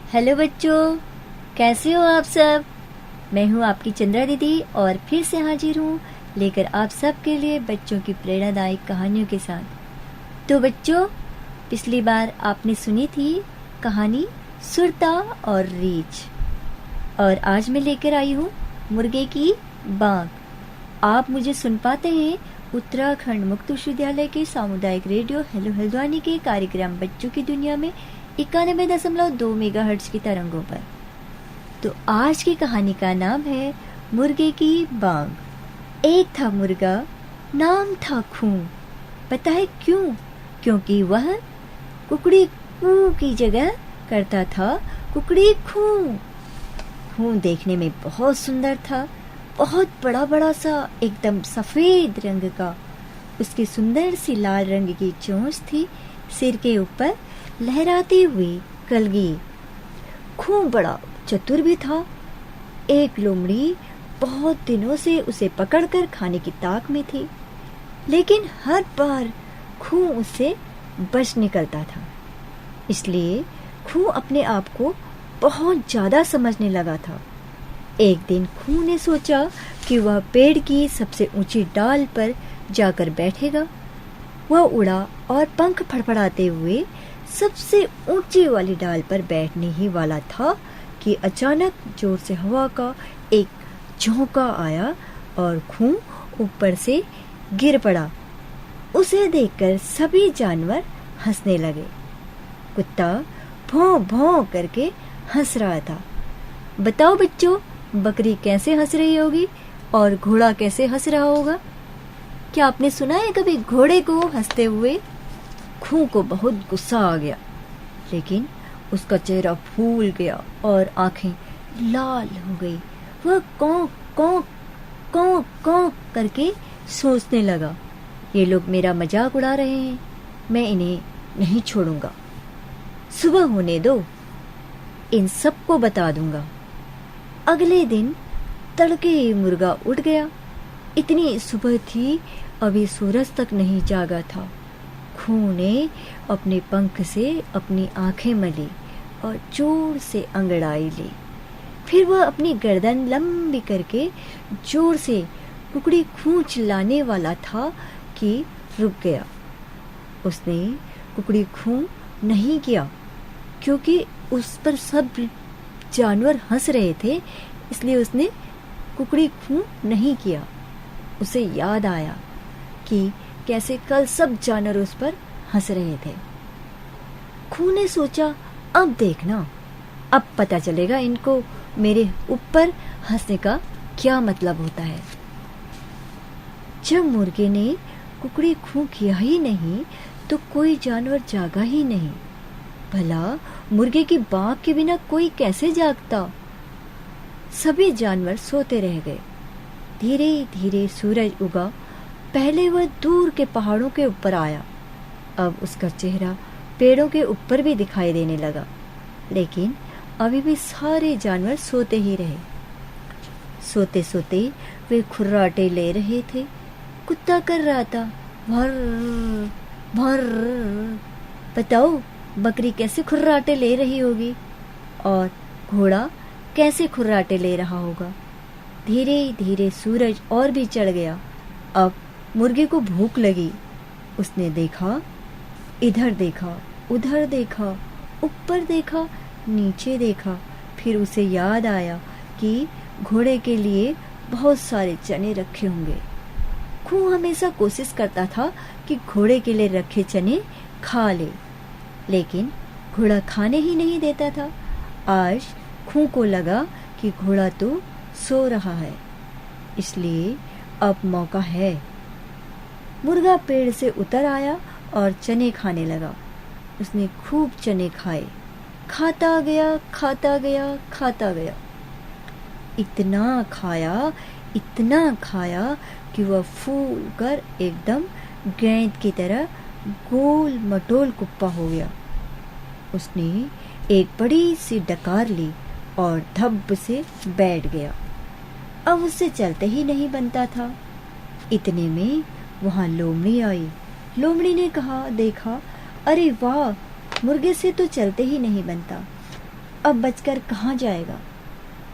Hello बच्चों, कैसे हो आप सब। मैं हूँ आपकी चंद्रा दीदी और फिर से हाजिर हूँ लेकर आप सब के लिए बच्चों की प्रेरणादायक कहानियों के साथ। तो बच्चों, पिछली बार आपने सुनी थी कहानी सुरता और रीछ, और आज मैं लेकर आई हूँ मुर्गे की बांग। आप मुझे सुन पाते हैं उत्तराखंड मुक्त विश्वविद्यालय के सामुदायिक रेडियो हेलो हल्द्वानी के कार्यक्रम बच्चों की दुनिया में 91.2 मेगाहर्ट्ज की तरंगों पर। तो आज की कहानी का नाम है मुर्गे की बांग। एक था मुर्गा, नाम था खूं। पता है क्यों? क्योंकि वह कुकड़ी कू की जगह करता था कुकड़ी खूं। खूं देखने में बहुत सुंदर था, बहुत बड़ा बड़ा सा, एकदम सफेद रंग का। उसकी सुंदर सी लाल रंग की चोंच थी, सिर के ऊपर लहराती हुई कलगी। खूं बड़ा चतुर भी था। एक लोमड़ी बहुत दिनों से उसे पकड़कर खाने की ताक में थी, लेकिन हर बार खूं उससे बच निकलता था। इसलिए खूं अपने आप को बहुत ज्यादा समझने लगा था। एक दिन खूं ने सोचा कि वह पेड़ की सबसे ऊंची डाल पर जाकर बैठेगा। वह उड़ा और पंख फड़फड़ाते हुए सबसे ऊंची वाली डाल पर बैठने ही वाला था कि अचानक जोर से हवा का एक झोंका आया और खूं ऊपर से गिर पड़ा। उसे देखकर सभी जानवर हंसने लगे। कुत्ता भौं भौं करके हंस रहा था। बताओ बच्चों, बकरी कैसे हंस रही होगी और घोड़ा कैसे हंस रहा होगा? क्या आपने सुना है कभी घोड़े को हंसते हुए? खूं को बहुत गुस्सा आ गया, लेकिन उसका चेहरा फूल गया और आंखें लाल हो गई। वह कौं कौं कौं कौं करके सोचने लगा, ये लोग मेरा मजाक उड़ा रहे हैं, मैं इन्हें नहीं छोड़ूंगा। सुबह होने दो, इन सबको बता दूंगा। अगले दिन तड़के ही मुर्गा उठ गया। इतनी सुबह थी, अभी सूरज तक नहीं जागा था। खूं ने अपने पंख से अपनी आंखें मली और जोर से अंगड़ाई ली। फिर वह अपनी गर्दन लंबी करके जोर से कुकड़ी खूं चिल्लाने वाला था कि रुक गया। उसने कुकड़ी खूं नहीं किया, क्योंकि उस पर सब जानवर हंस रहे थे, इसलिए उसने कुकड़ी खूं नहीं किया। उसे याद आया कि कैसे कल सब जानवर उस पर हंस रहे थे। खूं ने सोचा, अब देखना, अब पता चलेगा इनको मेरे ऊपर हंसने का क्या मतलब होता है। जब मुर्गे ने कुकड़ी खूं किया ही नहीं तो कोई जानवर जागा ही नहीं। भला मुर्गे की बांग के बिना कोई कैसे जागता? सभी जानवर सोते रह गए। धीरे धीरे सूरज उगा। पहले वह दूर के पहाड़ों के ऊपर आया। अब उसका चेहरा पेड़ों के ऊपर भी दिखाई देने लगा, लेकिन अभी भी सारे जानवर सोते ही रहे। सोते सोते वे खुर्राटे ले रहे थे। कुत्ता कर रहा था भर भर। बताओ, बकरी कैसे खुर्राटे ले रही होगी और घोड़ा कैसे खुर्राटे ले रहा होगा। धीरे धीरे सूरज और भी चढ़ गया। अब मुर्गे को भूख लगी। उसने देखा, इधर देखा, उधर देखा, ऊपर देखा, नीचे देखा। फिर उसे याद आया कि घोड़े के लिए बहुत सारे चने रखे होंगे। खूं हमेशा कोशिश करता था कि घोड़े के लिए रखे चने खा ले, लेकिन घोड़ा खाने ही नहीं देता था। आज खूं को लगा कि घोड़ा तो सो रहा है, इसलिए अब मौका है। मुर्गा पेड़ से उतर आया और चने खाने लगा। उसने खूब चने खाए, खाता गया, खाता गया, खाता गया। इतना खाया, इतना खाया कि वह फूल कर एकदम गेंद की तरह गोल मटोल कुप्पा हो गया। उसने एक बड़ी सी डकार ली और धब्ब से बैठ गया। अब उससे चलते ही नहीं बनता था। इतने में वहां लोमड़ी आई। लोमड़ी ने कहा, देखा, अरे वाह, मुर्गे से तो चलते ही नहीं बनता। अब बचकर कहाँ जाएगा।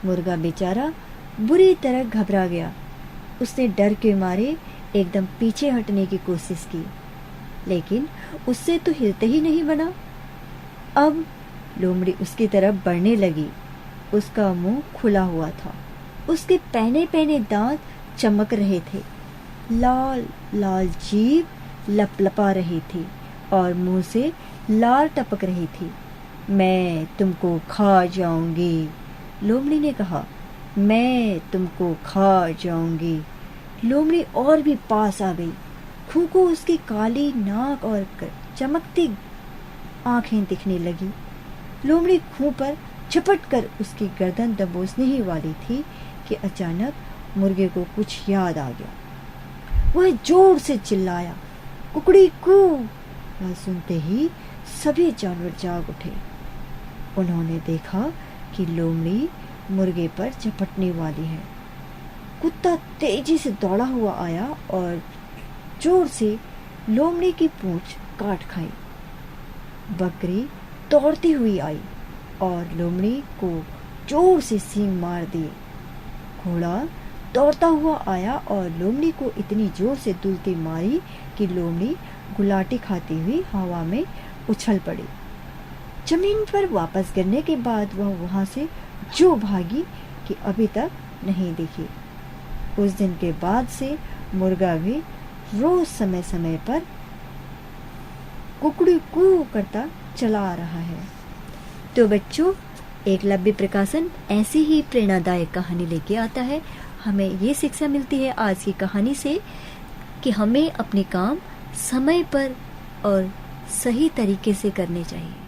मुर्गा बेचारा बुरी तरह घबरा गया। उसने डर के मारे एकदम पीछे हटने की कोशिश की, लेकिन उससे तो हिलते ही नहीं बना। अब लोमड़ी उसकी तरफ बढ़ने लगी। उसका मुंह खुला हुआ था, उसके पहने पहने दांत चमक रहे थे, लाल लाल जीभ लपलपा रही थी और मुंह से लार टपक रही थी। मैं तुमको खा जाऊंगी, लोमड़ी ने कहा। मैं तुमको खा जाऊंगी। लोमड़ी और भी पास आ गई। खू को उसकी काली नाक और चमकती आंखें दिखने लगी। लोमड़ी खू पर झपट कर उसकी गर्दन दबोचने ही वाली थी कि अचानक मुर्गे को कुछ याद आ गया। वह जोर से चिल्लाया, कुकड़ी कू। वह सुनते ही सभी जानवर जाग उठे। उन्होंने देखा कि लोमड़ी मुर्गे पर झपटने वाली है। कुत्ता तेजी से दौड़ा हुआ आया और जोर से लोमड़ी की पूंछ काट खाई। बकरी दौड़ती हुई आई और लोमड़ी को जोर से सींग मार दिए। घोड़ा दौड़ता हुआ आया और लोमड़ी को इतनी जोर से दुलती मारी कि लोमड़ी गुलाटी खाती हुई हवा में उछल पड़ी। जमीन पर वापस गिरने के बाद वह वहां से जो भागी कि अभी तक नहीं दिखी। उस दिन के बाद से मुर्गा भी रोज समय समय पर कुकड़ी कू करता चला आ रहा है। तो बच्चों, एकलव्य प्रकाशन ऐसी ही प्रेरणादायक कहानी लेके आता है। हमें ये शिक्षा मिलती है आज की कहानी से कि हमें अपने काम समय पर और सही तरीके से करने चाहिए।